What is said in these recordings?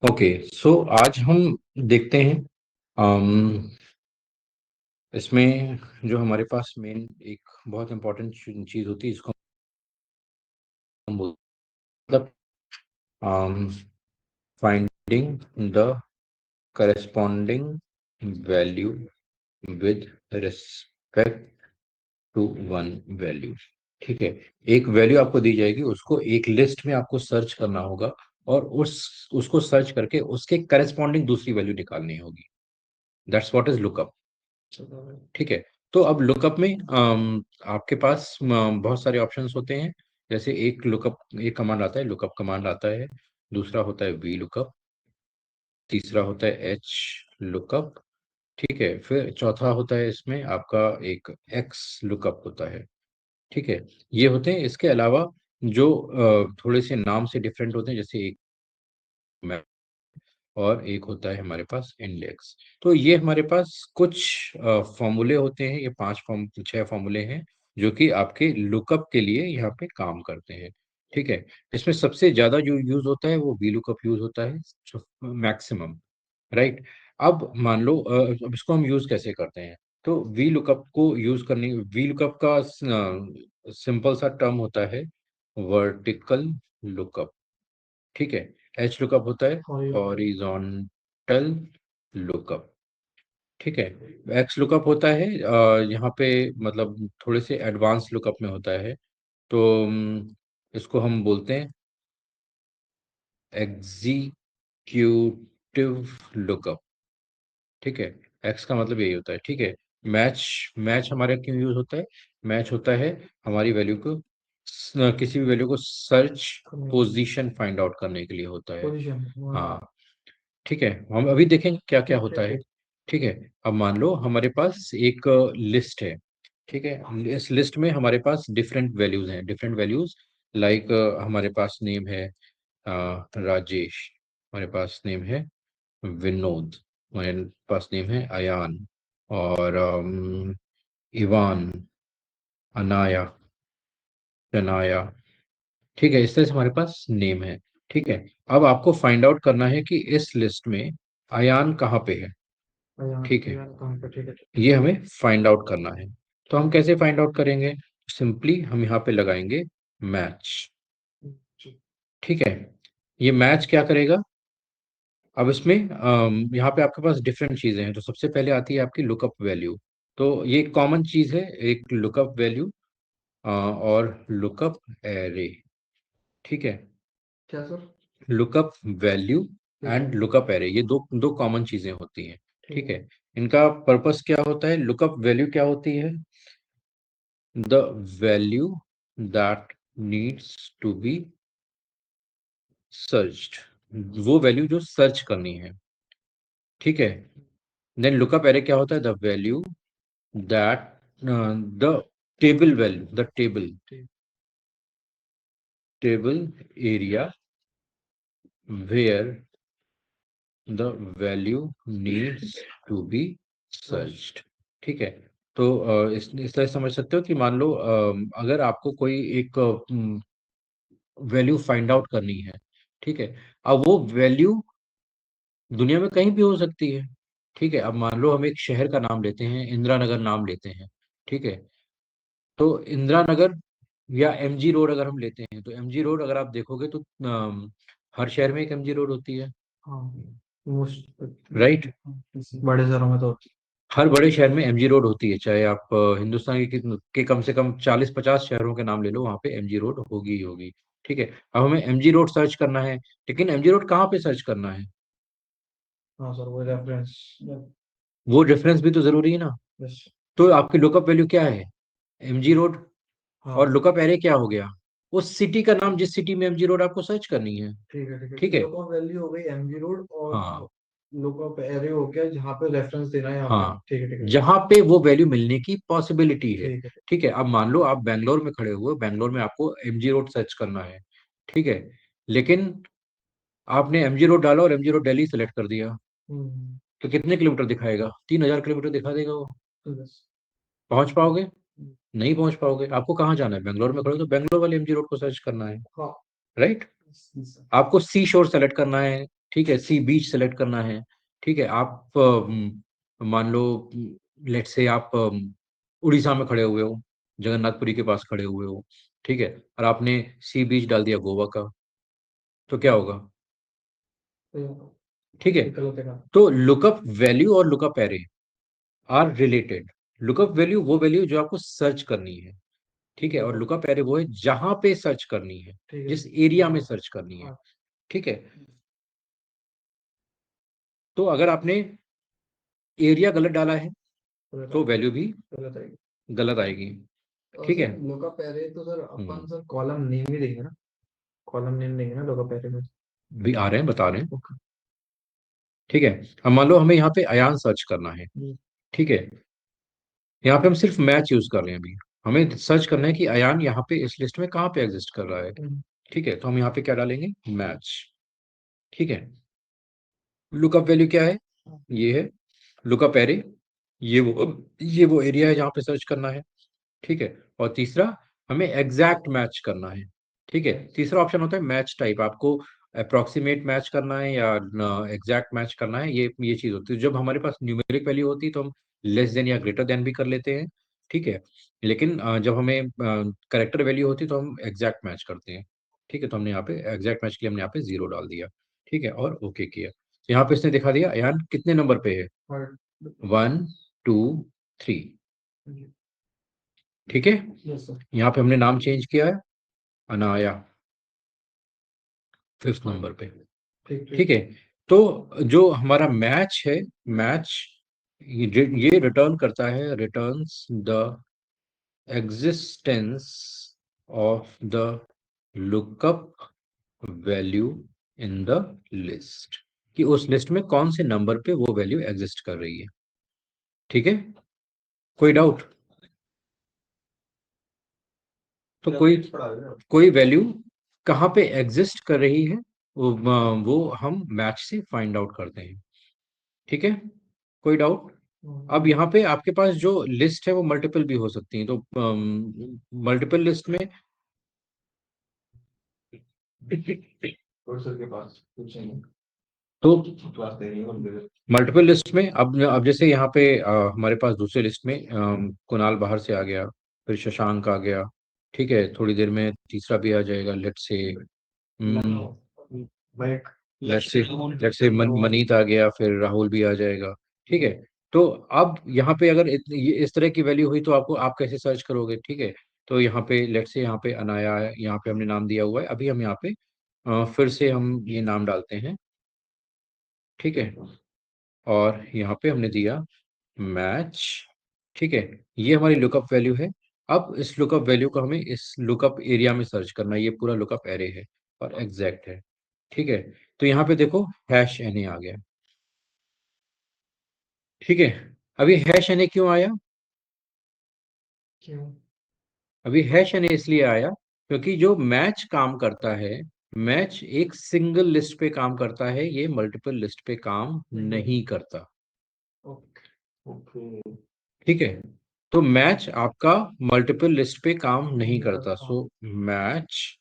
Okay, सो आज हम देखते हैं इसमें जो हमारे पास मेन एक बहुत इंपॉर्टेंट चीज होती है, इसको हम मतलब finding the corresponding value with respect to one value. ठीक है, एक वैल्यू आपको दी जाएगी, उसको एक लिस्ट में आपको सर्च करना होगा और उसको सर्च करके उसके करस्पॉन्डिंग दूसरी वैल्यू निकालनी होगी। That's what is lookup. ठीक है, तो अब लुकअप में आपके पास बहुत सारे ऑप्शंस होते हैं। जैसे एक कमांड आता है, लुकअप कमांड आता है। दूसरा होता है वी लुकअप। तीसरा होता है एच लुकअप। ठीक है, फिर चौथा होता है इसमें आपका एक एक्स लुकअप होता है। ठीक है, ये होते हैं। इसके अलावा जो थोड़े से नाम से डिफरेंट होते हैं, जैसे एक और एक होता है हमारे पास इंडेक्स। तो ये हमारे पास कुछ फॉर्मूले होते हैं। ये 6 फॉर्मूले हैं जो कि आपके लुकअप के लिए यहाँ पे काम करते हैं। ठीक है, इसमें सबसे ज्यादा जो यूज होता है वो वी लुकअप यूज होता है, मैक्सिमम। राइट। अब मान लो अब इसको हम यूज कैसे करते हैं। तो वी लुकअप को यूज करने, वी लुकअप का सिंपल सा टर्म होता है वर्टिकल लुकअप। ठीक है, एच लुकअप होता है हॉरिजॉन्टल लुकअप। ठीक है, एक्स लुकअप होता है यहाँ पे मतलब थोड़े से एडवांस लुकअप में होता है। तो इसको हम बोलते हैं एग्जीक्यूटिव लुकअप। ठीक है, एक्स का मतलब यही होता है। ठीक है, मैच मैच हमारे क्यों यूज होता है। मैच होता है हमारी वैल्यू को किसी भी वैल्यू को सर्च पोजीशन फाइंड आउट करने के लिए होता है। हाँ, ठीक है, हम अभी देखेंगे क्या क्या होता है। ठीक है, अब मान लो हमारे पास एक लिस्ट है। ठीक है, इस लिस्ट में हमारे पास डिफरेंट वैल्यूज हैं, डिफरेंट वैल्यूज। लाइक हमारे पास नेम है राजेश, हमारे पास नेम है विनोद, हमारे पास नेम है अयान और इवान, अनाया, शनाया। ठीक है, इस तरह से हमारे पास नेम है। ठीक है, अब आपको फाइंड आउट करना है कि इस लिस्ट में अयान कहाँ पे है। ठीक है, ये हमें फाइंड आउट करना है। तो हम कैसे फाइंड आउट करेंगे। सिंपली हम यहाँ पे लगाएंगे मैच। ठीक है, ये मैच क्या करेगा। अब इसमें यहाँ पे आपके पास डिफरेंट चीजें हैं। तो सबसे पहले आती है आपकी लुकअप वैल्यू। तो ये कॉमन चीज है, एक लुकअप वैल्यू और लुकअप एरे। ठीक है, क्या sir. Lookup value and lookup array, ये दो दो कॉमन चीजें होती हैं। ठीक है, इनका पर्पस क्या होता है। लुकअप वैल्यू क्या होती है, the value that needs to be searched, वो वैल्यू जो सर्च करनी है। ठीक है, देन लुकअप एरे क्या होता है, the value that the table value, the table area where the value needs to be searched. ठीक है, तो इस तरह समझ सकते हो कि मान लो अगर आपको कोई एक वैल्यू फाइंड आउट करनी है। ठीक है, अब वो वैल्यू दुनिया में कहीं भी हो सकती है। ठीक है, अब मान लो हम एक शहर का नाम लेते हैं, इंदिरा नगर नाम लेते हैं। ठीक है, तो इंदिरा नगर या एमजी रोड अगर हम लेते हैं, तो एमजी रोड अगर आप देखोगे तो हर शहर में एक एमजी रोड होती है। हाँ, राइट। बड़े शहरों में तो हर बड़े शहर में एमजी रोड होती है। चाहे आप हिंदुस्तान के कम से कम 40-50 शहरों के नाम ले लो, वहां पे एमजी रोड होगी ही होगी। ठीक है, अब हमें एमजी रोड सर्च करना है, लेकिन एमजी रोड कहाँ पे सर्च करना है। हाँ सर, वो रेफरेंस भी तो जरूरी है ना। यस। तो आपकी लुकअप वैल्यू क्या है, एमजी रोड। हाँ, और लुकअप एरे क्या हो गया, उस सिटी का नाम जिस सिटी में एमजी रोड आपको सर्च करनी है। ठीक है, लुकअप वैल्यू हो गई एमजी रोड और हाँ, लुकअप एरे हो गया जहाँ पे रेफरेंस देना है। हाँ, ठीक है, जहाँ पे वो वैल्यू मिलने की पॉसिबिलिटी है। ठीक है, अब मान लो आप बैंगलोर में खड़े हुए, बैंगलोर में आपको एमजी रोड सर्च करना है। ठीक है, लेकिन आपने एमजी रोड डाला और एमजी रोड दिल्ली सेलेक्ट कर दिया। तो कितने किलोमीटर दिखाएगा, 3,000 किलोमीटर दिखा देगा वो। पहुंच पाओगे, नहीं पहुंच पाओगे। आपको कहाँ जाना है, बेंगलोर में खड़े हो तो बेंगलोर वाले एमजी रोड को सर्च करना है। हाँ, राइट। आपको सी शोर सेलेक्ट करना है, ठीक है, सी बीच सेलेक्ट करना है, ठीक है। आप मान लो लेट्स से आप उड़ीसा में खड़े हुए हो, जगन्नाथपुरी के पास खड़े हुए हो, ठीक है, और आपने सी बीच डाल दिया गोवा का, तो क्या होगा? ठीक है, तो लुकअप वैल्यू और lookup array are related. Lookup value वो वैल्यू जो आपको सर्च करनी है, ठीक है, और लुकअप एरे वो है जहां पे सर्च करनी है, जिस एरिया में सर्च करनी है, ठीक है। तो अगर आपने एरिया गलत डाला है तो वैल्यू भी गलत आएगी, ठीक है। लुकअप एरे तो सर अपन हम्म, सर कॉलम नेम ही देंगे ना, कॉलम नेम देंगे ना लुकअप एरे में। भी आ रहे हैं, बता रहे हैं, ओके। ठीक है। अब मान लो हमें यहाँ पे अयान सर्च करना है, ठीक है, यहाँ पे हम सिर्फ मैच यूज कर रहे हैं अभी। हमें सर्च करना है कि अयान यहाँ पे इस लिस्ट में कहाँ पे एग्जिस्ट कर रहा है, ठीक है। तो हम यहाँ पे क्या डालेंगे? मैच, ठीक है। लुकअप वैल्यू क्या है? ये है लुकअप एरे, ये वो एरिया है जहाँ पे सर्च करना है, ठीक है। और तीसरा, हमें एग्जैक्ट मैच करना है, ठीक है। तीसरा ऑप्शन होता है मैच टाइप, आपको अप्रोक्सीमेट मैच करना है या एग्जैक्ट मैच करना है, ये चीज होती है। जब हमारे पास न्यूमेरिक वैल्यू होती है तो हम लेस देन या ग्रेटर देन भी कर लेते हैं, ठीक है। लेकिन जब हमें करेक्टर वैल्यू होती है तो हम एग्जैक्ट मैच करते हैं, ठीक है। तो हमने यहाँ पे एग्जैक्ट मैच के लिए हमने यहाँ पे 0 डाल दिया, ठीक है, और ओके किया। तो यहाँ पे इसने दिखा दिया यार कितने नंबर पे है, 1 2 3, ठीक है। यहाँ पे हमने नाम चेंज किया है, अनाया, 5th नंबर पे, ठीक है। तो जो हमारा मैच है, मैच ये रिटर्न करता है, returns the existence of the lookup value in the list, कि उस लिस्ट में कौन से नंबर पे वो वैल्यू एग्जिस्ट कर रही है, ठीक है। कोई डाउट? तो कोई वैल्यू कहाँ पे एग्जिस्ट कर रही है, वो हम मैच से फाइंड आउट करते हैं, ठीक है। कोई डाउट? अब यहाँ पे आपके पास जो लिस्ट है वो मल्टीपल भी हो सकती है, तो मल्टीपल लिस्ट में तो मल्टीपल लिस्ट में अब जैसे यहाँ पे हमारे पास दूसरे लिस्ट में कुणाल बाहर से आ गया, फिर शशांक आ गया, ठीक है। थोड़ी देर में तीसरा भी आ जाएगा, लेट्स से मनीत आ गया, फिर राहुल भी आ जाएगा, ठीक है। तो अब यहाँ पे अगर ये इस तरह की वैल्यू हुई तो आपको आप कैसे सर्च करोगे, ठीक है। तो यहाँ पे लेट्स से यहाँ पे अनाया है, यहाँ पे हमने नाम दिया हुआ है, अभी हम यहाँ पे फिर से हम ये नाम डालते हैं, ठीक है। और यहाँ पे हमने दिया मैच, ठीक है। ये हमारी लुकअप वैल्यू है। अब इस लुकअप वैल्यू को हमें इस लुकअप एरिया में सर्च करना है, ये पूरा लुकअप एरे है और एग्जैक्ट है, ठीक है। तो यहाँ पे देखो हैश एन ए आ गया, ठीक है। अभी हैश एन ए क्यों आया? क्यों? अभी हैश एन ए इसलिए आया क्योंकि जो मैच काम करता है, मैच एक सिंगल लिस्ट पे काम करता है, ये मल्टीपल लिस्ट पे काम नहीं करता, ओके। ठीक है। तो मैच आपका मल्टीपल लिस्ट पे काम नहीं करता, so match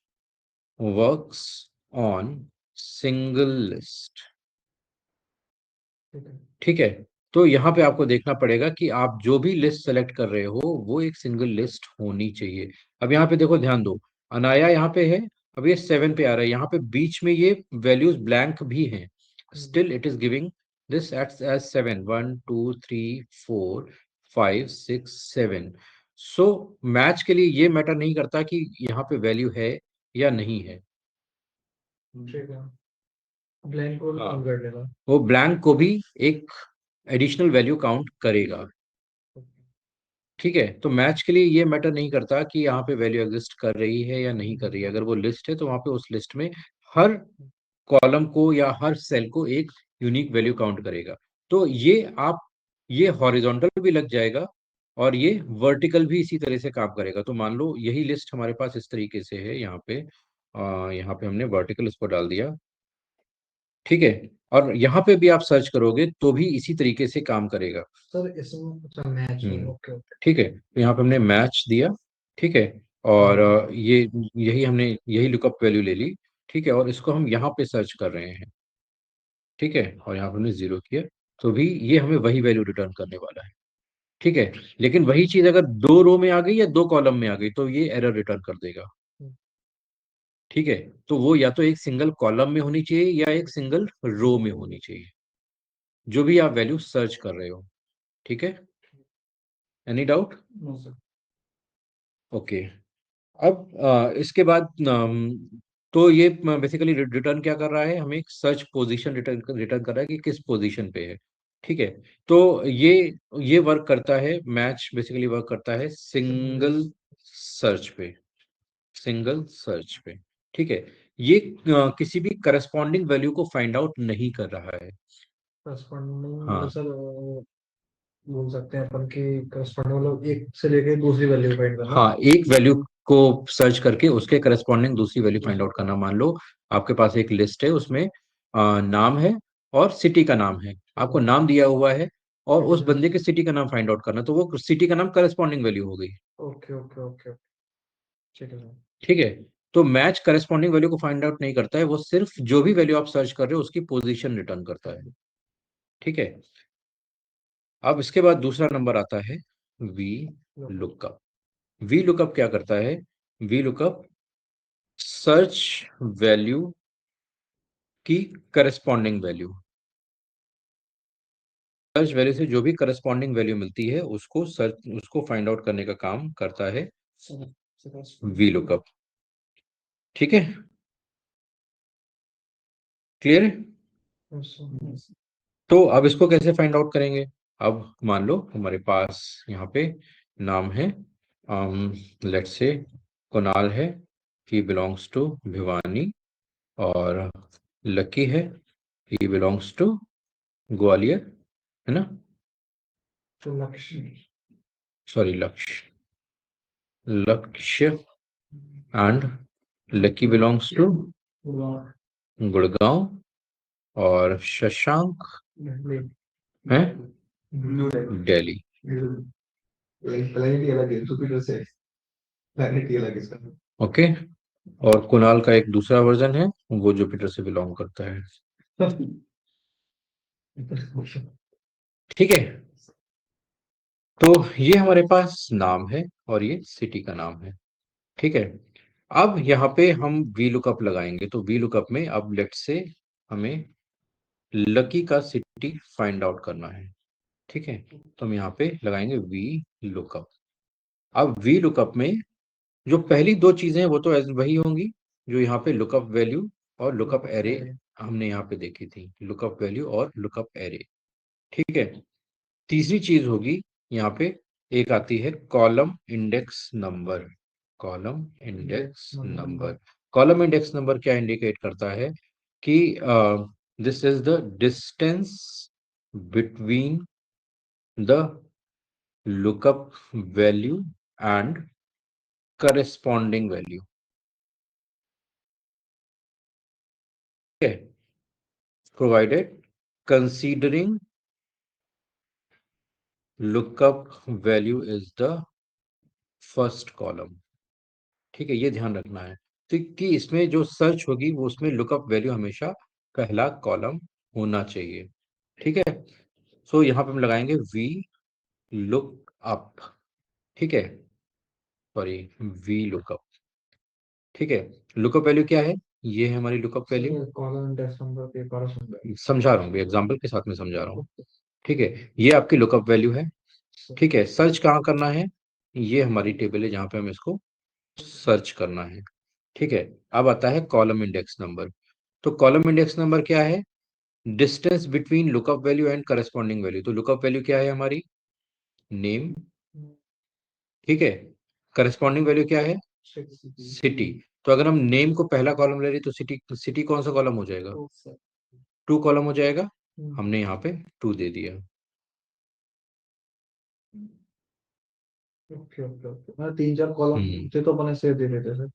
works on single list, ठीक है। तो यहाँ पे आपको देखना पड़ेगा कि आप जो भी लिस्ट सेलेक्ट कर रहे हो वो एक सिंगल लिस्ट होनी चाहिए। अब यहाँ पे देखो, ध्यान दो, अनाया यहाँ पे है, अब ये 7 पे आ रहा है, यहाँ पे बीच में ये वैल्यूज ब्लैंक भी हैं, still it is giving this as 7, 1 2 3 4 5 6 7। So match के लिए ये मैटर नहीं करता कि यहाँ पे वैल्यू है या नहीं है, ठीक है, ब्लैंक को हाँ, काउंट कर लेगा। वो ब्लैंक को भी एक एडिशनल वैल्यू काउंट करेगा, ठीक है। तो मैच के लिए ये मैटर नहीं करता कि यहाँ पे वैल्यू एग्जिस्ट कर रही है या नहीं कर रही है। अगर वो लिस्ट है तो वहां पे उस लिस्ट में हर कॉलम को या हर सेल को एक यूनिक वैल्यू काउंट करेगा। तो ये हॉरिजॉन्टल भी लग जाएगा और ये वर्टिकल भी इसी तरह से काम करेगा। तो मान लो यही लिस्ट हमारे पास इस तरीके से है, यहाँ पे हमने वर्टिकल इसको डाल दिया, ठीक है। और यहाँ पे भी आप सर्च करोगे तो भी इसी तरीके से काम करेगा, सर इसमें अच्छा मैच है, ओके ओके। ठीक है। तो यहाँ पे हमने मैच दिया, ठीक है। और ये यही हमने यही लुकअप वैल्यू ले ली, ठीक है, और इसको हम यहाँ पे सर्च कर रहे हैं, ठीक है, और यहाँ पे हमने 0 किया, तो भी ये हमें वही वैल्यू रिटर्न करने वाला है, ठीक है। लेकिन वही चीज अगर 2 रो में आ गई या 2 कॉलम में आ गई तो ये एरर रिटर्न कर देगा, ठीक है। तो वो या तो एक सिंगल कॉलम में होनी चाहिए या एक सिंगल रो में होनी चाहिए, जो भी आप वैल्यू सर्च कर रहे हो, ठीक है। Any doubt? No sir. Okay. अब इसके बाद तो ये बेसिकली रिटर्न क्या कर रहा है, हमें एक सर्च पोजीशन रिटर्न रिटर्न कर रहा है कि किस पोजीशन पे है, ठीक है। तो ये वर्क करता है, मैच बेसिकली वर्क करता है सिंगल सर्च पे, सिंगल सर्च पे, ठीक है। ये किसी भी करस्पॉन्डिंग वैल्यू को फाइंड आउट नहीं कर रहा है। करस्पॉन्डिंग मतलब हाँ, सर बोल सकते हैं अपन की करस्पॉन्डिंग मतलब एक से लेके दूसरी वैल्यू फाइंड करना। हाँ, एक वैल्यू को सर्च करके उसके करस्पॉन्डिंग दूसरी वैल्यू फाइंड आउट करना। मान लो आपके पास एक लिस्ट है, उसमें नाम है और सिटी का नाम है, आपको नाम दिया हुआ है और उस बंदे के सिटी का नाम फाइंड आउट करना, तो वो सिटी का नाम करस्पॉन्डिंग वैल्यू हो गई, ओके ओके ओके। ठीक है सर। ठीक है। तो मैच करस्पॉन्डिंग वैल्यू को फाइंड आउट नहीं करता है, वो सिर्फ जो भी वैल्यू आप सर्च कर रहे हो उसकी पोजीशन रिटर्न करता है, ठीक है। अब इसके बाद दूसरा नंबर आता है वी लुकअप। वी लुकअप क्या करता है? वी लुकअप सर्च वैल्यू की करस्पॉन्डिंग वैल्यू, सर्च वैल्यू से जो भी करस्पॉन्डिंग वैल्यू मिलती है उसको सर्च, उसको फाइंड आउट करने का काम करता है वी लुकअप, ठीक है। क्लियर है? तो अब इसको कैसे फाइंड आउट करेंगे? अब मान लो हमारे पास यहाँ पे नाम है, लेट्स से कुणाल है, ही बिलोंग्स टू भिवानी, और लकी है, ही बिलोंग्स टू ग्वालियर, है ना? तो लक्ष्य। Sorry, Lakshya, Lakshya and Lucky belongs to Gurgaon, और शशांक है ब्लू दिल्ली, प्लेनेट ही अलग है जुपिटर से। प्लेनेट ही अलग है इसका। ओके। और कुणाल का एक दूसरा वर्जन है, वो जुपिटर से बिलोंग करता है, ठीक है। तो ये हमारे पास नाम है और ये सिटी का नाम है, ठीक है। अब यहाँ पे हम वी लुकअप लगाएंगे, तो वी लुकअप में अब लेट से हमें लकी का सिटी फाइंड आउट करना है, ठीक है। तो हम यहाँ पे लगाएंगे वी लुकअप। अब वी लुकअप में जो पहली दो चीजें हैं वो तो वही होंगी जो यहाँ पे लुकअप वैल्यू और लुकअप एरे हमने यहाँ पे देखी थी, लुकअप वैल्यू और लुकअप एरे, ठीक है। तीसरी चीज होगी यहाँ पे, एक आती है column index number, column index number. Column index number क्या इंडिकेट करता है कि this is the distance between the lookup value and corresponding value, ठीक है, provided considering lookup value is the first column, ठीक है। ये ध्यान रखना है, तो कि इसमें जो सर्च होगी वो उसमें लुकअप वैल्यू हमेशा पहला कॉलम होना चाहिए, ठीक है। सो यहाँ पे हम लगाएंगे वी लुक अप, ठीक है, सॉरी, वी लुकअप, ठीक है। लुकअप वैल्यू क्या है? ये है हमारी lookup value, column index number के कॉरस्पॉन्डिंग। समझा रहा हूँ, एग्जाम्पल के साथ में समझा रहा हूँ, ठीक है। ये आपकी लुकअप वैल्यू है, ठीक है। सर्च कहाँ करना है? ये हमारी टेबल है जहाँ पे हम इसको सर्च करना है, ठीक है। अब आता है कॉलम इंडेक्स नंबर। तो कॉलम इंडेक्स नंबर क्या है? Distance between lookup value and corresponding value. तो लुकअप वैल्यू क्या है हमारी? नेम, ठीक है। करस्पॉन्डिंग वैल्यू क्या है? सिटी। तो अगर हम नेम को पहला कॉलम ले रहे तो सिटी, सिटी कौन सा कॉलम हो जाएगा? 2 कॉलम हो जाएगा, हमने यहाँ पे 2 दे दिया। ओके ओके ओके, मतलब तीन चार कॉलम हम्म थे तो अपन ऐसे दे देते सर।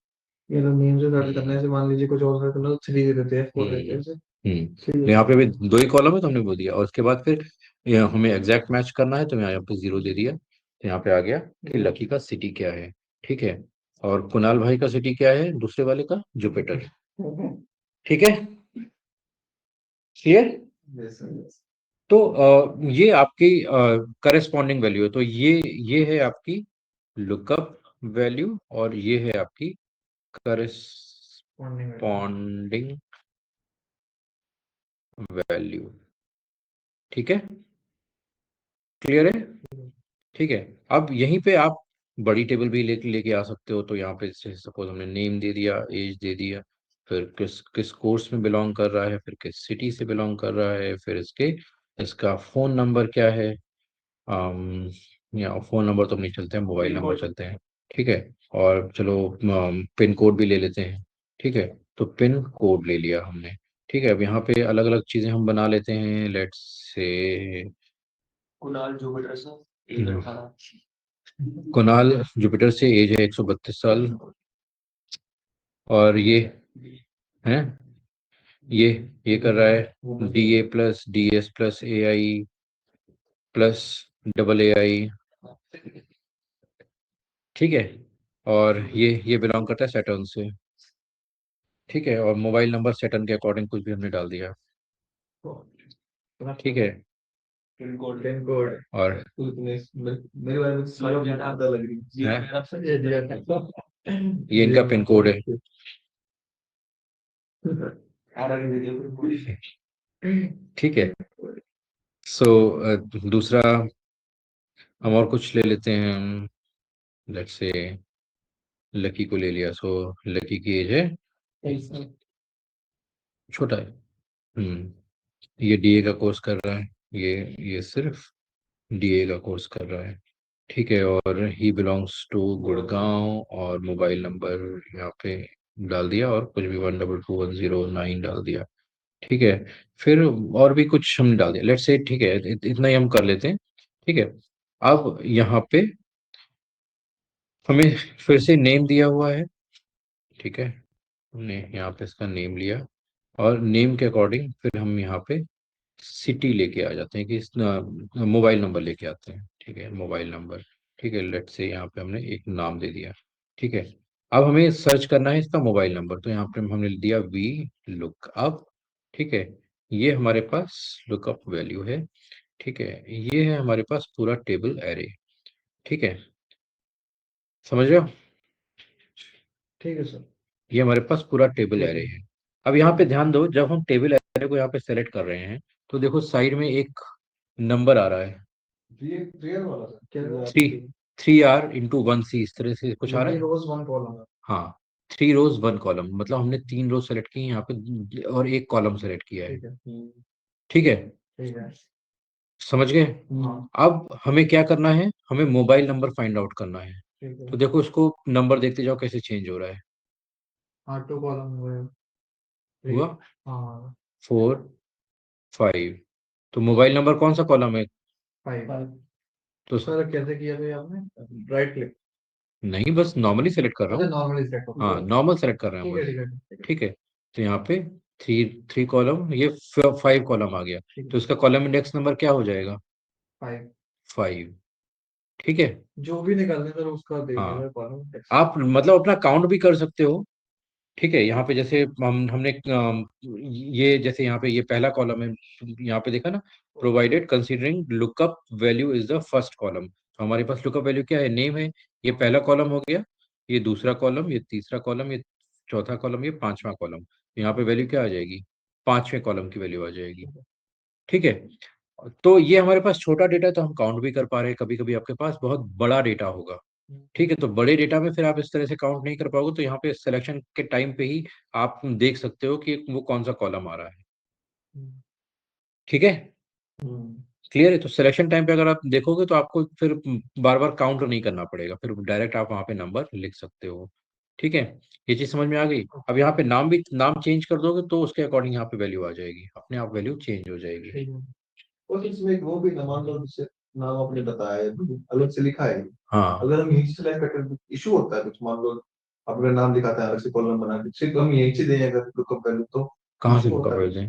ये तो नेम से सर्च करने से मान लीजिए कुछ और सर्च करना तो थ्री दे देते हैं, फोर देते हैं ऐसे। ठीक तो है यहाँ पे भी सर। 2 ही कॉलम है तो हमने वो दिया, और उसके बाद फिर हमें एग्जैक्ट मैच करना है तो यहाँ पे 0 दे दिया, तो यहाँ पे आ गया कि लकी का सिटी क्या है, ठीक है। और कुणाल भाई का सिटी क्या है दूसरे वाले का? जुपिटर, ठीक है, क्लियर। Yes, sir, yes. तो ये आपकी करस्पॉन्डिंग वैल्यू है, तो ये है आपकी लुकअप वैल्यू और ये है आपकी करस्पॉन्डिंग वैल्यू। ठीक है, क्लियर है। ठीक है, अब यहीं पे आप बड़ी टेबल भी लेके आ सकते हो। तो यहाँ पे सपोज हमने नेम दे दिया, एज दे दिया, फिर किस किस कोर्स में बिलोंग कर रहा है, फिर किस सिटी से बिलोंग कर रहा है, फिर इसका फोन नंबर क्या है। अम, या फोन नंबर तो नहीं चलते हैं, मोबाइल नंबर चलते हैं। ठीक है, और चलो पिन कोड भी ले लेते हैं। ठीक है, तो पिन कोड ले लिया हमने। ठीक है, अब यहाँ पे अलग अलग चीजें हम बना लेते हैं। लेट्स से कुणाल जुपिटर से एज 18। कुणाल जुपिटर से एज है 132 साल। और ये है, ये ये कर रहा है DA+DS+AI प्लस AA। ठीक है, और ये बिलोंग करता है सैटर्न से। ठीक है, और मोबाइल नंबर सैटर्न के अकॉर्डिंग कुछ भी हमने डाल दिया। ठीक है, पिन कोड, पिन कोड। और मेरे बारे में सारी ज्यादा पता लग रही है। ये दिया था। ये इनका पिन कोड है। ठीक है, सो दूसरा हम और कुछ ले लेते हैं। लेट्स से लकी को ले लिया। सो लकी की एज है, छोटा है। ये डीए का कोर्स कर रहा है। ये सिर्फ डीए का कोर्स कर रहा है। ठीक है, और ही बिलोंग्स टू गुड़गांव, और मोबाइल नंबर यहाँ पे डाल दिया, और कुछ भी 1221009 डाल दिया। ठीक है, फिर और भी कुछ हमने डाल दिया। लेट्स से ठीक है, इतना ही हम कर लेते हैं। ठीक है, अब यहाँ पे हमें फिर से नेम दिया हुआ है। ठीक है, हमने यहाँ पे इसका नेम लिया, और नेम के अकॉर्डिंग फिर हम यहाँ पे सिटी लेके आ जाते हैं, कि इस मोबाइल नंबर लेके आते हैं। ठीक है, मोबाइल नंबर। ठीक है, लेट से यहाँ पे हमने एक नाम दे दिया। ठीक है, अब हमें सर्च करना है इसका मोबाइल नंबर, तो यहाँ पे हमने दिया वी लुक अप। ठीक है, ये हमारे पास लुकअप वैल्यू है। ठीक है, ये है हमारे पास पूरा टेबल एरे। ठीक है, समझ रहे हो। ठीक है सर। ये हमारे पास पूरा टेबल ठीक एरे है। है। अब यहाँ पे ध्यान दो, जब हम टेबल एरे को यहाँ पे सेलेक्ट कर रहे हैं, तो देखो साइड में एक नंबर आ रहा है, ये रियल वाला सर क्या? 3R × 1C, इस तरह से कुछ आ रहा है। रोज वन कॉलम है। हाँ, 3 रोज 1 कॉलम, मतलब हमने 3 रोज सेलेक्ट की हैं यहाँ पे, और एक कॉलम सेलेक्ट किया है। ठीक है। ठीक है, ठीक है। समझ गए। हाँ। अब हमें क्या करना है, हमें मोबाइल नंबर फाइंड आउट करना है। ठीक है। तो देखो इसको नंबर देखते जाओ कैसे चेंज हो रहा है। हाँ, टू कॉलम हुए। थ्री। हुआ हाँ। 4 5। तो मोबाइल नंबर कौन सा कॉलम है। फाइव। तो सर कैसे किया भाई आपने? Right click. नहीं, बस नॉर्मली सेलेक्ट कर रहा अच्छा, हूँ। नॉर्मली सेट हाँ, होगा। नॉर्मल सेलेक्ट कर रहे हैं ठीक है, बस। ठीक है, ठीक है। ठीक है, तो यहाँ पे थ्री थ्री कॉलम, ये 5 कॉलम आ गया। ठीक तो है। इसका कॉलम इंडेक्स नंबर क्या हो जाएगा, फाइव। 5। ठीक है, जो भी निकालने सर उसका देंगे हाँ, सर कॉलम टेक्स्ट। आप मतलब अपना काउंट भी कर सकते हो। ठीक है, यहाँ पे जैसे हमने ये जैसे यहाँ पे ये पहला कॉलम है, यहाँ पे देखा ना, provided considering lookup value is the first column. तो हमारे पास लुकअप वैल्यू क्या है, नेम है। ये पहला कॉलम हो गया, ये दूसरा कॉलम, ये तीसरा कॉलम, ये चौथा कॉलम, ये पांचवा कॉलम। तो यहाँ पे वैल्यू क्या आ जाएगी, पांचवें कॉलम की वैल्यू आ जाएगी। ठीक है, तो ये हमारे पास छोटा डेटा है, तो हम काउंट भी कर पा रहे हैं। कभी कभी आपके पास बहुत बड़ा डेटा होगा। ठीक है, तो बड़े डेटा में फिर आप इस तरह से काउंट नहीं कर पाओगे, तो यहाँ पे सिलेक्शन के टाइम पे ही आप देख सकते हो कि वो कौन सा कॉलम आ रहा है। ठीक है, हम्म। क्लियर है। तो सिलेक्शन टाइम पे अगर आप देखोगे, तो आपको फिर बार बार काउंट नहीं करना पड़ेगा, फिर डायरेक्ट आप वहां पे नंबर लिख सकते हो। ठीक है, ये चीज समझ में आ गई। अब यहाँ पे नाम चेंज कर दोगे, तो उसके अकॉर्डिंग यहाँ पे वैल्यू आ जाएगी, अपने आप वैल्यू चेंज हो जाएगी। ठीक है। और इसमें एक वो भी ना, मान लो जैसे नाम आपने बताया है, अलग से लिखा है। हाँ, अगर हम यहीं से सिलेक्ट करके इशू होता है कुछ, मान लो आप अगर नाम दिखाता है अलग से कॉलम बना के, सिर्फ हम यहीं से दें अगर लुकअप वैल्यू तो कहाँ से issue लुकअप होता है। वैल्यू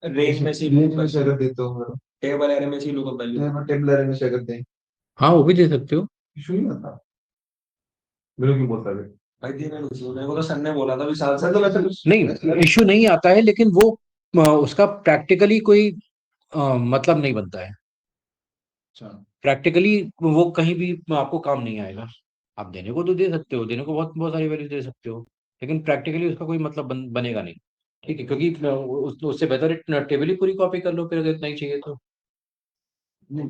दें। रेंज में से रेंज में से अगर देते हो अगर टेबल एरे में से लुकअप वैल्यू, टेबल एरे में से अगर दें, हाँ, वो भी दे सकते हो। इशू नहीं आता। मेरे क्यों बोलता है? भाई दिन मेरे को तो सर ने बोला था विशाल मैं सर तो की वैसे कि नहीं, इश्यू नहीं आता है, लेकिन वो उसका प्रैक्टिकली कोई मतलब नहीं बनता है। अच्छा। प्रैक्टिकली वो कहीं भी आपको काम नहीं आएगा। आप देने को तो दे सकते हो, देने को बहुत बहुत सारी वैल्यू दे सकते हो, लेकिन प्रैक्टिकली उसका कोई मतलब बनेगा नहीं। ठीक है, क्योंकि उससे बेहतर टेबल ही पूरी कॉपी कर लो फिर, अगर इतना ही चाहिए तो। नहीं,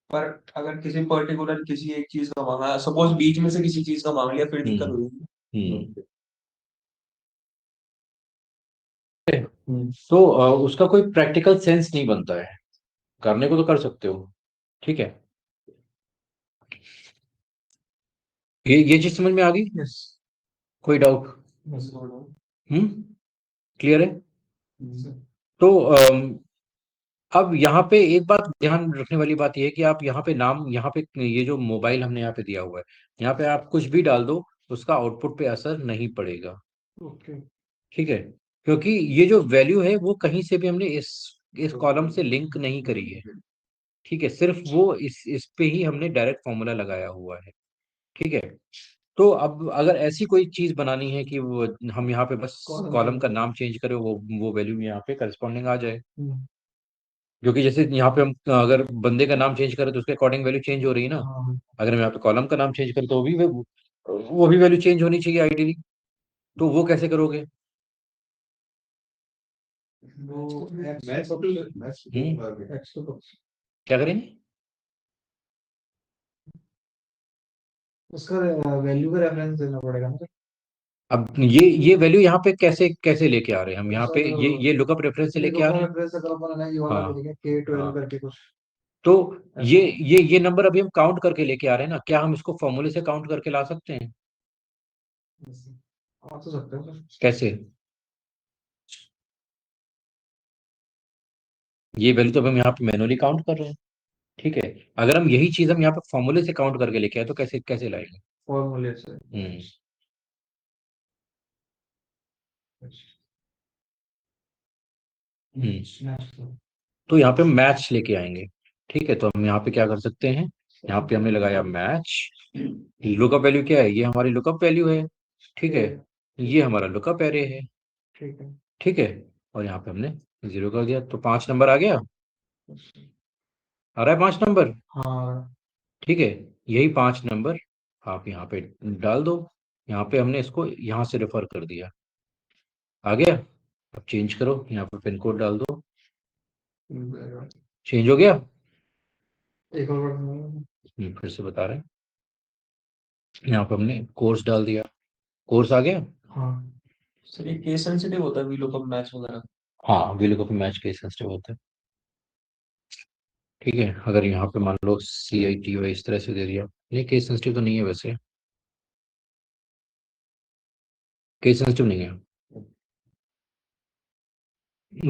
पर अगर किसी पर्टिकुलर किसी एक चीज का मांगा, सपोज बीच में से किसी चीज का मांग लिया, फिर दिक्कत हम्म। होगी। हम्म। हम्म, तो उसका कोई प्रैक्टिकल सेंस नहीं बनता है। करने को तो कर सकते हो। ठीक है, ये चीज समझ में आ गई? यस। कोई डाउट? यस। हम्म। क्लियर है? हम्म, तो अब यहाँ पे एक बात ध्यान रखने वाली बात यह है कि आप यहाँ पे नाम, यहाँ पे ये जो मोबाइल हमने यहाँ पे दिया हुआ है, यहाँ पे आप कुछ भी डाल दो, उसका आउटपुट पे असर नहीं पड़ेगा। ओके। ठीक है, क्योंकि ये जो वैल्यू है वो कहीं से भी हमने इस कॉलम से लिंक नहीं करी है। ठीक है, सिर्फ वो इस पे ही हमने डायरेक्ट फॉर्मूला लगाया हुआ है। ठीक है, तो अब अगर ऐसी कोई चीज बनानी है कि वो हम यहाँ पे बस कॉलम कॉलम चेंज का कर। नाम चेंज करें, वो वैल्यू यहाँ पे करस्पॉन्डिंग आ जाए। हम्म, क्योंकि जैसे यहाँ पे हम अगर बंदे का नाम चेंज करें तो उसके अकॉर्डिंग वैल्यू चेंज हो रही है ना। हाँ। अगर हम यहाँ पे कॉलम का नाम चेंज करें तो वो भी वैल्यू चेंज होनी चाहिए आइडियली। तो वो कैसे करोगे? वो मैथ्स मैथ्स हम्म। एक्स तो क्या करेंगे? उसका वैल्यू का रेफरेंस देना पड़ेगा ना अब ये वैल्यू यहाँ पे कैसे कैसे लेके आ रहे हैं हम यहाँ पे? सर। ये लुकअप रेफरेंस से इसलिए लेके आ रहे लोकल हैं। रेफरेंस अगर अपन है ये वाला हाँ। लिखेंगे के 12 हाँ। करके कुछ तो ऐसा। ये नंबर अभी हम काउंट करके लेके आ रहे हैं ना, क्या हम इसको फॉर्मूले से काउंट करके ला सकते हैं? आ तो सकते हैं सर। कैसे? ये वैल्यू तो अब हम यहाँ पे मैनुअली काउंट कर रहे हैं। ठीक है, अगर हम यही चीज हम यहाँ पे फॉर्मूले से काउंट करके लेके आए तो कैसे कैसे लाएंगे? फॉर्मूले से। हम्म। हम्म। तो यहाँ पे मैच लेके आएंगे। ठीक है, तो हम यहाँ पे क्या कर सकते हैं? यहाँ पे हमने लगाया मैच। लुकअप वैल्यू क्या है? ये हमारी लुकअप वैल्यू है। ठीक है, ये हमारा लुकअप एरे है। ठीक है। ठीक है, और यहाँ पे हमने जीरो कर दिया तो 5 नंबर आ गया। आ रहा है 5 नंबर? हाँ। ठीक है, यही 5 नंबर आप यहाँ पे डाल दो। यहाँ पे हमने इसको यहाँ से रेफर कर दिया। आ गया? अब चेंज करो, यहाँ पे पिन कोड डाल दो। चेंज हो गया? एक और बार। फिर से बता रहे हैं। यहाँ पे हमने कोर्स डाल दिया, कोर्स आ गया। हाँ। सर ये केस सेंसिटिव होता है वीलुकअप मैच वगैरह? हाँ, वीलुकअप मैच केस सेंसिटिव होता है। ठीक है, अगर यहाँ पे मान लो CITY इस तरह से दे दिया, ये केस सेंसिटिव तो नहीं है वैसे। केस सेंसिटिव नहीं है।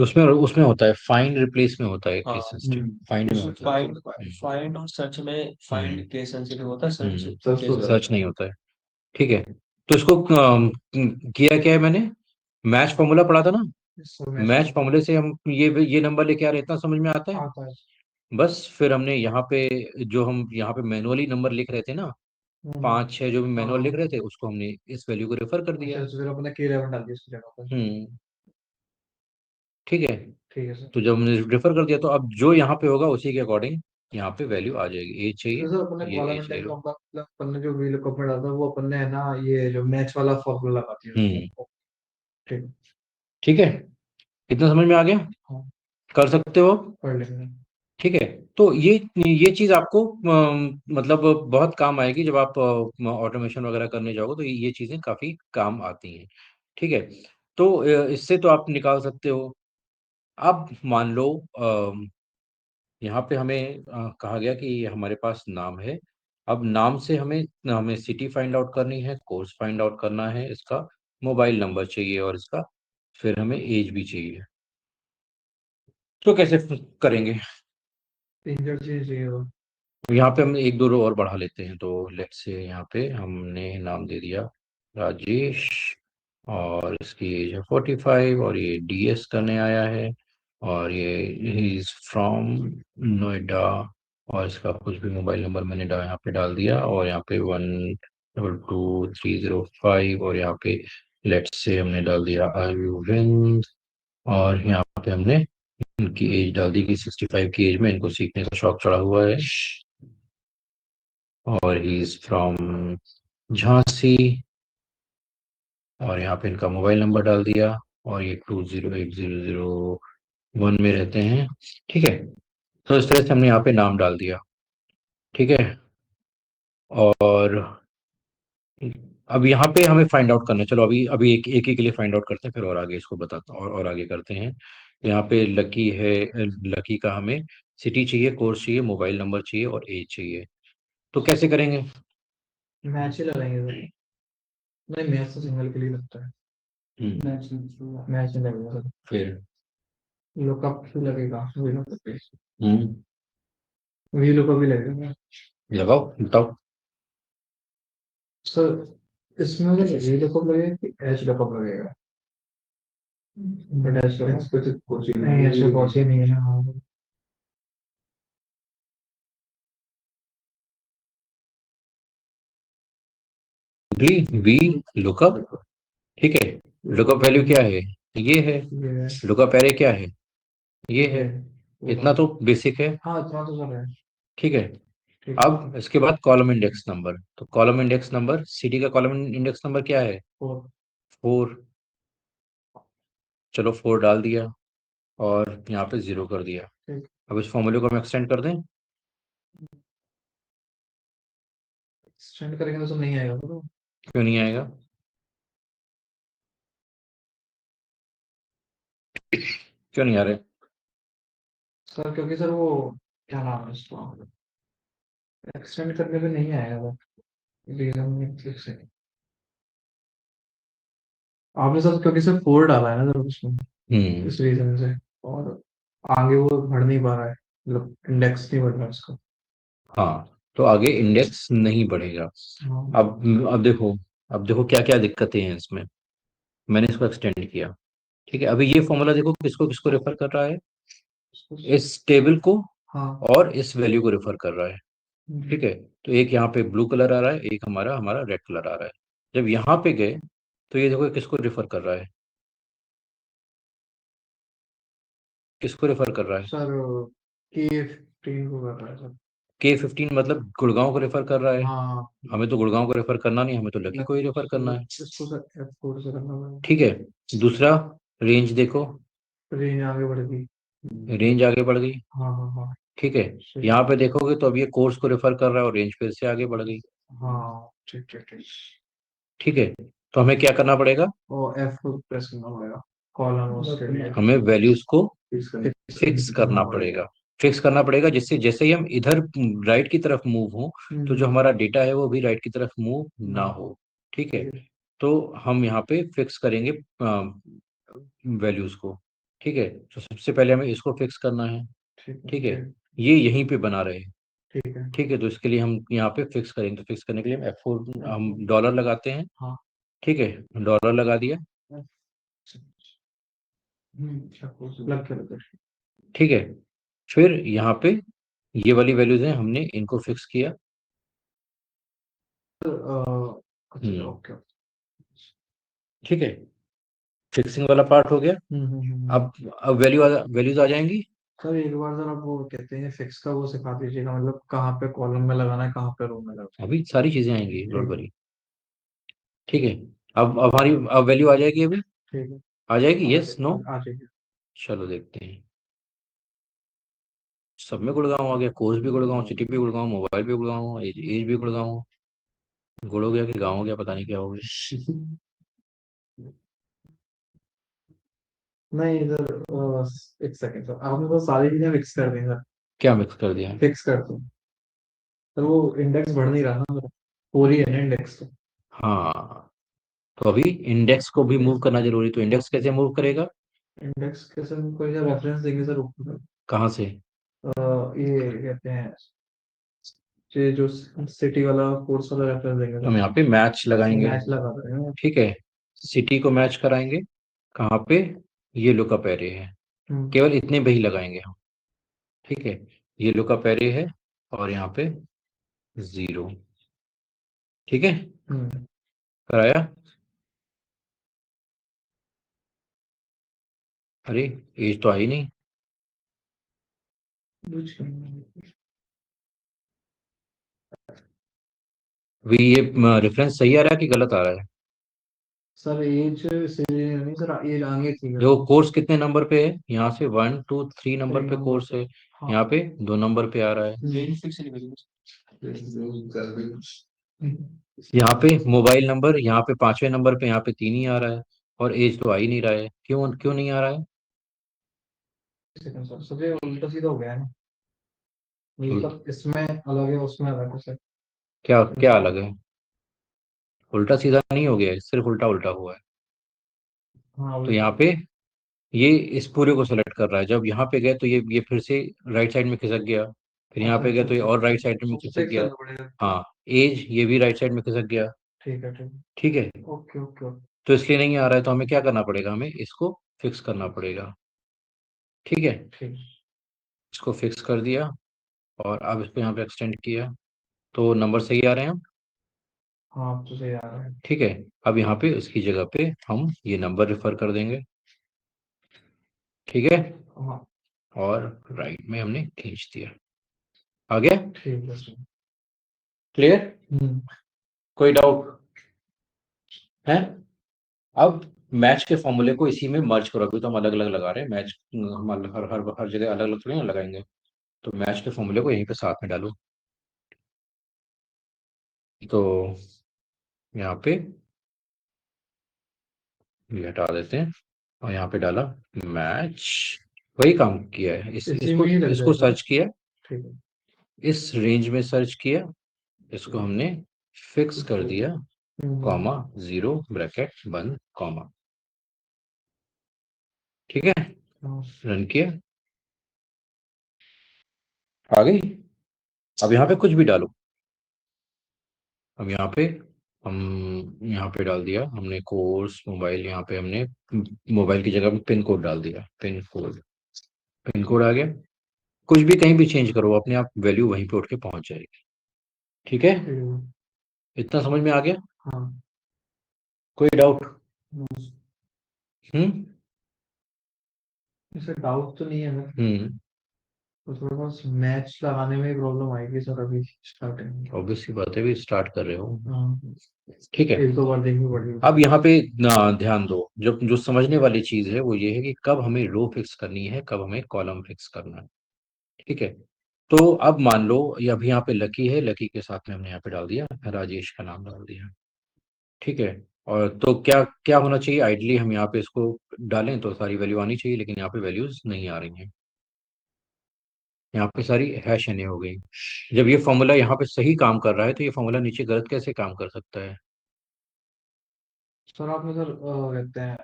उसमें उसमें होता है, फाइंड रिप्लेस में होता है हाँ। केस सेंसिटिव, फाइंड में होता है। फाइंड फाइंड और सर्च में फाइंड केस सेंसिटिव होता है, सर्च सर्च तो केस। सर्च नहीं होता है। ठीक है, तो इसको किया क्या है मैंने? मैच फॉर्मूला पढ़ा था ना। मैच मैच फॉर्मूले से हम ये नंबर लेके आ रहे हैं, इतना समझ में आता है। आता है। बस फिर हमने यहाँ पे जो हम यहाँ पे मैनुअली नंबर लिख रहे थे ना, 5 6 जो भी मैनुअल लिख हाँ। रहे थे, उसको हमने इस वैल्यू को रेफर कर दिया। अच्छा तो फिर अपने के 11 डाल दिया इसकी जगह पर। हम्म। ठीक है, ठीक है सर। तो जब हमने रेफर कर दिया तो अब जो यहाँ पे होगा उसी के अकॉर्डिंग यहाँ पे वैल्यू आ जाएगी। एज चाहिए तो सर अपने तो ये कॉलम एज ले टाइम का लो। मतलब अपन ने जो व्हील कप में डाला था वो अपन ने है ना ये जो मैच वाला फॉर्मूला लगा दिया हम्म। उसमें। ठीक। ठीक है, इतना समझ में आ गया? हाँ। कर सकते हो? पढ़ लेंगे। ठीक है, तो ये चीज आपको मतलब बहुत काम आएगी जब आप ऑटोमेशन वगैरह करने जाओगे, तो ये चीजें काफी काम आती हैं। ठीक है, तो इससे तो आप निकाल सकते हो। अब मान लो यहाँ पे हमें कहा गया कि ये हमारे पास नाम है। अब नाम से हमें हमें सिटी फाइंड आउट करनी है, कोर्स फाइंड आउट करना है, इसका मोबाइल नंबर चाहिए और इसका फिर हमें एज भी चाहिए। तो कैसे करेंगे? तीन चार चीज चाहिए तो। यहाँ पे हम एक दो रो और बढ़ा लेते हैं, तो लेट्स से यहाँ पे हमने नाम दे दिया राजेश, और इसकी एज है 45, और ये DS करने आया है, और ये ही इज फ्रॉम नोएडा, और इसका कुछ भी मोबाइल नंबर मैंने यहाँ पे डाल दिया, और यहाँ पे 1 =2305 और यहाँ पे लेट्स से हमने डाल दिया अरविंद और यहाँ पे हमने इनकी एज डाल दी कि 65 की एज में इनको सीखने का शौक चढ़ा हुआ है और ही इज फ्रॉम झांसी और यहाँ पे इनका मोबाइल नंबर डाल दिया और ये 201001 में रहते हैं। ठीक है, तो इस तरह से हमने यहाँ पे नाम डाल दिया। ठीक है, और अब यहाँ पे हमें फाइंड आउट करना है। चलो अभी अभी एक एक ही के लिए फाइंड आउट करते हैं, फिर और आगे इसको बताता हूँ और आगे करते हैं। यहाँ पे लकी है, लकी का हमें सिटी चाहिए, कोर्स चाहिए, मोबाइल नंबर चाहिए और एज चाहिए। तो कैसे करेंगे? मैच ही लगाएंगे सर। नहीं, मैच तो सिंगल के लिए लगता है। मैच ही लगेगा सर। फिर लुकअप भी लगेगा, वी लुकअप भी। हम्म, वी लुकअप भी लगेगा लगाओ बताओ। सर। इसमें मुझे वी लुकअप लगेगा कि एच लुकअप लगेगा? बट एच लुकअप कुछ नहीं, एच लुकअप ही नहीं है ना। हाँ। V V lookup. ठीक है, लुकअप वैल्यू क्या है? ये है। ये लुकअप एरे क्या है? ये है। इतना तो बेसिक है। हाँ, इतना तो सर है। ठीक है, ठीक है। अब इसके बाद कॉलम इंडेक्स नंबर। तो कॉलम इंडेक्स नंबर, सिटी का कॉलम इंडेक्स नंबर क्या है? फोर। 4। चलो 4 डाल दिया और यहाँ पे 0 कर दिया। ठीक। अब इस फॉर्मूले को हम एक्सटेंड कर दें। एक्सटेंड करेंगे तो सब नहीं आएगा तो। क्यों नहीं आएगा? क्यों नहीं आ रहे? सर क्योंकि सर वो क्या नाम है उसको, एक्सटेंड करने पे नहीं आएगा सर। रीजन नहीं फिक्स है। आपने सर क्योंकि सर फोर डाला है ना सर उसमें, इस रीजन से। और आगे वो बढ़ नहीं पा रहा है, मतलब इंडेक्स नहीं बढ़ रहा है उसका। हाँ, तो आगे इंडेक्स नहीं बढ़ेगा। हाँ। अब देखो क्या क्या दिक्कतें हैं इसमें। मैंने इसको एक्सटेंड किया। ठीक है, अभी ये फॉर्मूला देखो किसको किसको रेफर कर रहा है? इस टेबल को हाँ। और इस वैल्यू को रेफर कर रहा है। ठीक है, तो एक यहाँ पे ब्लू कलर आ रहा है, एक हमारा हमारा रेड कलर आ रहा है। जब यहाँ पे गए तो ये देखो किसको रेफर कर रहा है? किसको रेफर कर रहा है? सर के 15 को कर रहा है सर। K15 मतलब गुड़गांव को रेफर कर रहा है। हाँ। हमें तो गुड़गांव को रेफर करना नहीं, हमें तो लकी को ही रेफर करना है। इसको सर F4 से करना पड़ेगा। ठीक है, दूसरा रेंज देखो, रेंज आगे बढ़ेगी। रेंज आगे बढ़ गई। हाँ हाँ हाँ। ठीक है, सही यहाँ है। पे देखोगे तो अब ये कोर्स को रेफर कर रहा है और रेंज फिर से आगे बढ़ गई। हाँ ठीक ठीक ठीक। ठीक है, तो हमें क्या करना पड़ेगा? और F को प्रेस करना पड़ेगा, कॉलम उसके लिए हमें वैल्यूज को फिक्स फिक्स करना पड़ेगा। फिक्स करना पड़ेगा जिससे जैसे ही हम इधर राइट की तरफ मूव हो तो जो हमारा डेटा है वो भी राइट की तरफ मूव ना हो। ठीक है, तो हम यहाँ पे फिक्स करेंगे वैल्यूज को। ठीक है, तो सबसे पहले हमें इसको फिक्स करना है। ठीक है, ये यहीं पे बना रहे। ठीक है। ठीक है, तो इसके लिए हम यहाँ पे फिक्स करेंगे। तो फिक्स करने के लिए हम F4 हम डॉलर लगाते हैं। हाँ। ठीक है, डॉलर लगा दिया। लग गया लग गया। ठीक है, फिर यहाँ पे ये वाली वैल्यूज हैं, हमने इनको फिक्स किया। अच्छा हम्म, ओके। ठीक है, फिक्सिंग वाला पार्ट हो गया। हम्म। अब वैल्यूज आ जाएंगी। सर एक बार सर आप वो कहते हैं फिक्स का वो सिखा दीजिएगा, मतलब कहाँ पे कॉलम में लगाना है, कहाँ पे रो में लगाना अभी सारी चीजें आएंगी, डोंट है। वरी। ठीक है, अब हमारी अब वैल्यू आ जाएगी अभी। ठीक है। आ जाएगी, यस नो? आ जाइए। चलो देखते हैं। सब में गुड़गांव आ गया, कोर्स भी गुड़गांव, सिटी भी गुड़गांव, मोबाइल भी गुड़गांव, एज भी गुड़गांव। गुड़ हो गया कि गाँव हो गया, पता नहीं क्या हो गया। नहीं इधर एक सेकंड सर, आपने तो सारी चीजें फिक्स कर दी सर। क्या मिक्स कर दिया? फिक्स कर दो सर, वो इंडेक्स बढ़ नहीं रहा ना सर, पूरी है ना इंडेक्स तो। हाँ, तो अभी इंडेक्स को भी मूव करना जरूरी। तो इंडेक्स कैसे मूव करेगा? इंडेक्स के सर कोई सा रेफरेंस देंगे सर ऊपर। कहाँ से? ये कहते हैं, ये जो सिटी वाला कोर्स वाला रेफरेंस देंगे हम सर। यहाँ पे मैच लगाएंगे। मैच लगा रहे हैं। ठीक है, सिटी को मैच कराएंगे। कहाँ पे? ये लुकअप एरे है, केवल इतने पे ही लगाएंगे हम। ठीक है, ये लुकअप एरे है और यहाँ पे 0। ठीक है, कराया? अरे एज तो आई नहीं। भी ये रेफरेंस सही आ रहा है कि गलत आ रहा है? सर एज से नहीं सर, एज आगे थी देखो कोर्स कितने नंबर पे है, यहाँ से 1 2 3 नंबर 3 पे नंबर कोर्स पे। है, हाँ। यहाँ पे 2 नंबर पे आ रहा है। रेंज फिक्स नहीं करी यहाँ पे मोबाइल नंबर, यहाँ पे 5वें नंबर पे, यहाँ पे 3 ही आ रहा है, और एज तो आ ही नहीं रहा है। क्यों क्यों नहीं आ रहा है? सेकंड सर, सब ये उल्टा सीधा हो गया है ना, उल- मतलब इसमें अलग है उसमें अलग है सर। क्या क्या अलग है? उल्टा सीधा नहीं हो गया है, सिर्फ उल्टा उल्टा हुआ है। हाँ तो उल्टा। यहाँ पे ये इस पूरे को सेलेक्ट कर रहा है, जब यहाँ पे गए तो ये फिर से राइट साइड में खिसक गया, फिर यहाँ अच्छा पे गए अच्छा तो ये अच्छा और अच्छा। राइट साइड में उसको खिसक फिक्स गया। करना पड़ेगा। हाँ, एज ये भी राइट साइड में खिसक गया। ठीक है ठीक ठीक है, है। Okay okay okay. तो इसलिए नहीं आ रहा है, तो हमें क्या करना पड़ेगा, हमें इसको फिक्स करना पड़ेगा। ठीक है, ठीक। इसको फिक्स कर दिया, और अब इसको यहाँ पे एक्सटेंड किया, तो नंबर सही आ रहे हैं। हाँ अब तो सही आ रहा है। ठीक है, अब यहाँ पे इसकी जगह पे हम ये नंबर रेफर कर देंगे। ठीक है, हाँ और राइट में हमने खींच दिया, आ गया। ठीक है सर। क्लियर? हम्म। कोई डाउट है? अब मैच के फॉर्मूले को इसी में मर्ज करो। अभी तो हम अलग अलग लगा रहे हैं मैच, हम हर हर हर जगह अलग अलग थोड़ी ना लगाएंगे। तो मैच के फॉर्मूले को यहीं पे साथ में डालो। तो यहाँ पे ये हटा देते हैं, और यहाँ पे डाला मैच। वही काम किया है, इसी इसको में ही लग इसको जाएगा। सर्च किया, ठीक है। इस रेंज में सर्च किया, इसको हमने फिक्स कर दिया, हम्म। कॉमा 0 ब्रैकेट बंद कॉमा। ठीक है, हाँ रन किया, आ गई। अब यहाँ पे कुछ भी डालो। अब यहाँ पे हम यहाँ पे डाल दिया हमने कोर्स मोबाइल, यहाँ पे हमने मोबाइल की जगह पे पिन कोड डाल दिया, पिन कोड आ गया। कुछ भी कहीं भी चेंज करो, अपने आप वैल्यू वहीं पे उठ के पहुंच जाएगी। ठीक है, ठीक है। इतना समझ में आ गया? हाँ। कोई डाउट? हम्म। हम्म इससे डाउट तो नहीं है ना, हम्म तो थोड़ा बस मैच लगाने में प्रॉब्लम आएगी सर अभी स्टार्टिंग में। ऑब्वियसली बात है, भी स्टार्ट कर रहे हो। हाँ ठीक है, एक दो बार देखनी पड़ेगी। अब यहाँ पे ध्यान दो, जो जो समझने वाली चीज है वो ये है कि कब हमें रो फिक्स करनी है, कब हमें कॉलम फिक्स करना है। ठीक है, तो अब मान लो ये अभी यहाँ पे लकी है, लकी के साथ में हमने यहाँ पे डाल दिया राजेश का नाम डाल दिया। ठीक है, और तो क्या क्या होना चाहिए, आइडली हम यहाँ पे इसको डालें तो सारी वैल्यू आनी चाहिए, लेकिन यहाँ पे वैल्यूज नहीं आ रही हैं, यहाँ पे सारी हैश एन हो गई। जब ये फॉर्मूला यहाँ पे सही काम कर रहा है, तो ये फॉर्मूला नीचे गलत कैसे काम कर सकता है? सर आपने सर कहते हैं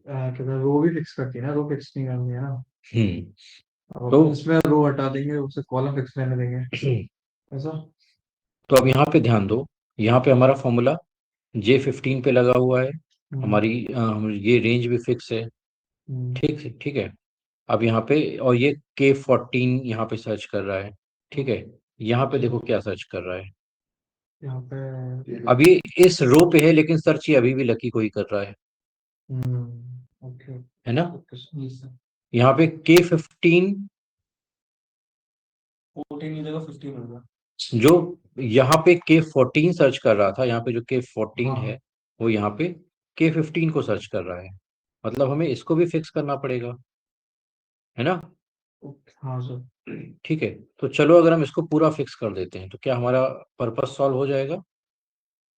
कहते हैं रो भी फिक्स करती है ना, रो फिक्स नहीं करनी है ना। हम्म अब तो अपन इसमें रो हटा देंगे, उसे कॉलम फिक्स रहने देंगे ऐसा। तो अब यहाँ पे ध्यान दो, यहाँ पे हमारा फॉर्मूला J15 पे लगा हुआ है, हम्म। हमारी ये रेंज भी फिक्स है। हम्म। ठीक है, अब यहाँ पे और ये K14 यहाँ पे सर्च कर रहा है। ठीक है, यहाँ पे देखो क्या सर्च कर रहा है। यहाँ पे। अब ये इस रो पे है, लेकिन सर्च ये अभी भी लकी को ही कर रहा ओके है ना? Okay sir. यहाँ पे K15 14 की जगह 15 हो गया। जो यहाँ पे K14 सर्च कर रहा था, यहाँ पे जो K14 हाँ है वो यहाँ पे K15 को सर्च कर रहा है, मतलब हमें इसको भी फिक्स करना पड़ेगा, है ना? ओके हाँ सर। ठीक है, तो चलो अगर हम इसको पूरा फिक्स कर देते हैं तो क्या हमारा पर्पस सॉल्व हो जाएगा?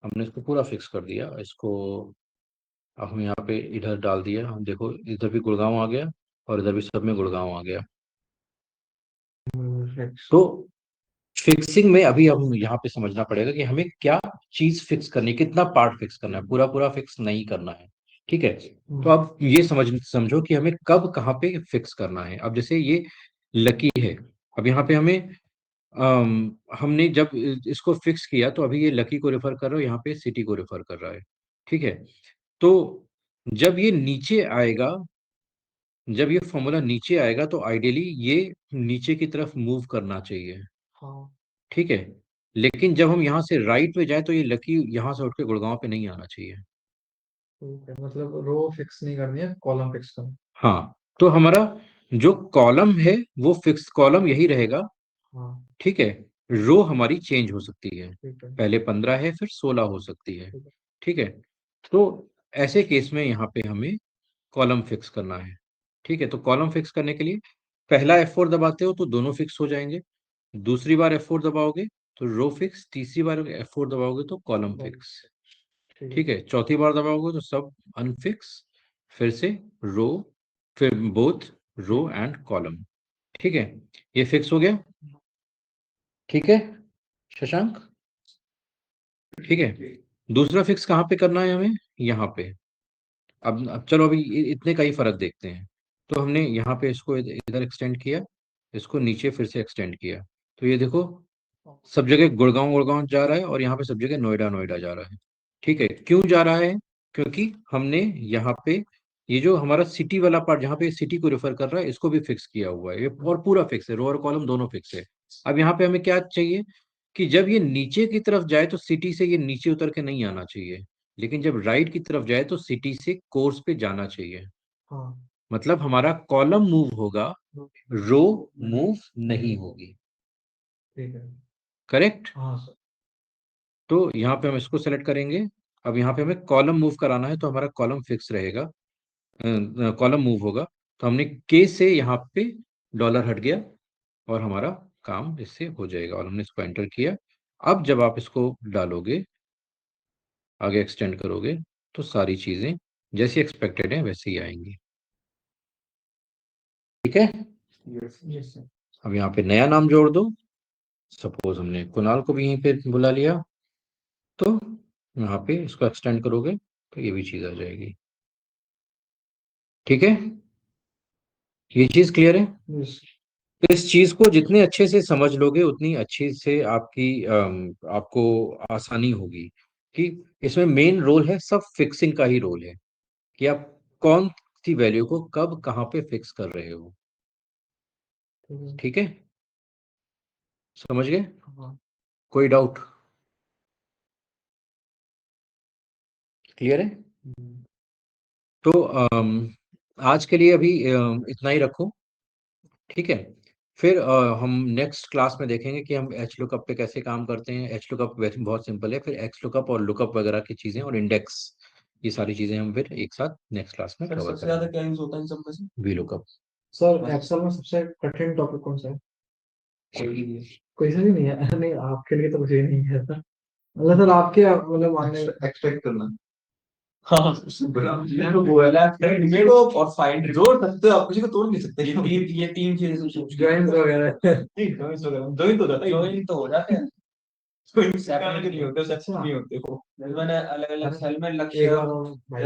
हमने इसको पूरा फिक्स कर दिया, इसको अब हम यहाँ पे इधर डाल दिया, हम देखो इधर भी गुड़गांव आ गया, और इधर भी सब में गुड़गांव आ गया। फिक्स। तो फिक्सिंग में अभी हम यहाँ पे समझना पड़ेगा कि हमें क्या चीज फिक्स करनी है, कितना पार्ट फिक्स करना है, पूरा पूरा फिक्स नहीं करना है। ठीक है, तो अब ये समझो कि हमें कब कहाँ पे फिक्स करना है। अब जैसे ये लकी है, अब यहाँ पे हमें हमने जब इसको फिक्स किया तो अभी ये लकी को रेफर कर रहा है, यहाँ पे सिटी को रेफर कर रहा है। ठीक है, तो जब ये नीचे आएगा, जब ये फॉर्मूला नीचे आएगा तो आइडियली ये नीचे की तरफ मूव करना चाहिए। हाँ ठीक है, लेकिन जब हम यहाँ से राइट में जाए तो ये लकी यहाँ से उठ के गुड़गांव पे नहीं आना चाहिए। ठीक है, मतलब रो फिक्स नहीं करनी है, कॉलम फिक्स करना। हाँ, तो हमारा जो कॉलम है वो फिक्स कॉलम यही रहेगा। हाँ। ठीक है, रो हमारी चेंज हो सकती है, ठीक है। पहले 15 है फिर 16 हो सकती है। ठीक है। ठीक है, तो ऐसे केस में यहाँ पे हमें कॉलम फिक्स करना है। ठीक है, तो कॉलम फिक्स करने के लिए पहला F4 दबाते हो तो दोनों फिक्स हो जाएंगे, दूसरी बार F4 दबाओगे तो रो फिक्स, तीसरी बार F4 दबाओगे तो कॉलम बॉल। फिक्स। ठीक है। ठीक है, चौथी बार दबाओगे तो सब अनफिक्स, फिर से रो, फिर बोथ रो एंड कॉलम। ठीक है, ये फिक्स हो गया। ठीक है शशांक, ठीक है, दूसरा फिक्स कहाँ पे करना है हमें, यहाँ पे। अब चलो अभी इतने का ही फर्क देखते हैं। तो हमने यहाँ पे इसको इधर एक्सटेंड किया, इसको नीचे फिर से एक्सटेंड किया, तो ये देखो सब जगह गुड़गांव गुड़गांव जा रहा है और यहाँ पे सब जगह नोएडा नोएडा जा रहा है। ठीक है, क्यों जा रहा है, क्योंकि हमने यहाँ पे ये जो हमारा सिटी वाला पार्ट जहाँ पे सिटी को रेफर कर रहा है इसको भी फिक्स किया हुआ है, ये और पूरा फिक्स है, रो और कॉलम दोनों फिक्स है। अब यहाँ पे हमें क्या चाहिए कि जब ये नीचे की तरफ जाए तो सिटी से ये नीचे उतर के नहीं आना चाहिए, लेकिन जब राइट की तरफ जाए तो सिटी से कोर्स पे जाना चाहिए। हाँ। मतलब हमारा कॉलम मूव होगा, रो मूव नहीं होगी। ठीक है। करेक्ट। हाँ सर। तो यहाँ पे हम इसको सेलेक्ट करेंगे। अब यहाँ पे हमें कॉलम मूव कराना है तो हमारा कॉलम फिक्स रहेगा, कॉलम मूव होगा। तो हमने के से यहाँ पे डॉलर हट गया और हमारा काम इससे हो जाएगा और हमने इसको एंटर किया। अब जब आप इसको डालोगे, आगे एक्सटेंड करोगे, तो सारी चीजें जैसी एक्सपेक्टेड है वैसे ही आएंगी। ठीक है, यस सर। अब यहाँ पे नया नाम जोड़ दो। सपोज हमने कुणाल को भी यहीं पे बुला लिया, तो यहाँ पे इसको एक्सटेंड करोगे तो ये भी चीज आ जाएगी। ठीक है, ये चीज क्लियर है। यस। इस चीज को जितने अच्छे से समझ लोगे उतनी अच्छी से आपकी आपको आसानी होगी। कि इसमें मेन रोल है सब फिक्सिंग का ही रोल है, कि आप कौन सी वैल्यू को कब कहाँ पे फिक्स कर रहे हो। ठीक है। ठीक है, समझ गए, हाँ। कोई डाउट, क्लियर है। हम्म। तो आज के लिए अभी इतना ही रखो। ठीक है, फिर हम नेक्स्ट क्लास में देखेंगे कि हम एच लुकअप पे कैसे काम करते हैं। एच लुकअप वैसे बहुत सिंपल है, फिर एक्स लुकअप और लुकअप वगैरह की चीजें और इंडेक्स, ये सारी चीजें हम फिर एक साथ नेक्स्ट क्लास में सर कवर सबसे ज्यादा करेंगे। क्या यूज होता है इन सब में से? V lookup. सर एक्सेल में सबसे कठिन टॉपिक कौन सा है? कोई भी है। कोई सा भी नहीं है। नहीं, आपके लिए तो कुछ भी नहीं है सर। मतलब सर आपके मतलब मानने एक्सट्रैक्ट करना हाँ मैं तो वो है मेरे को और फाइंड जोड़ सकते हो आप, किसी को तोड़ नहीं सकते। ये तीन चीजें सोच जॉइंस वगैरह। नहीं joins वगैरह join तो हो जाता है ज्वाइन तो हो जाते हैं। join separate नहीं होते, separate नहीं होते वो। मैंने अलग अलग अरे, सेल में एक लक्ष्य बार और भाई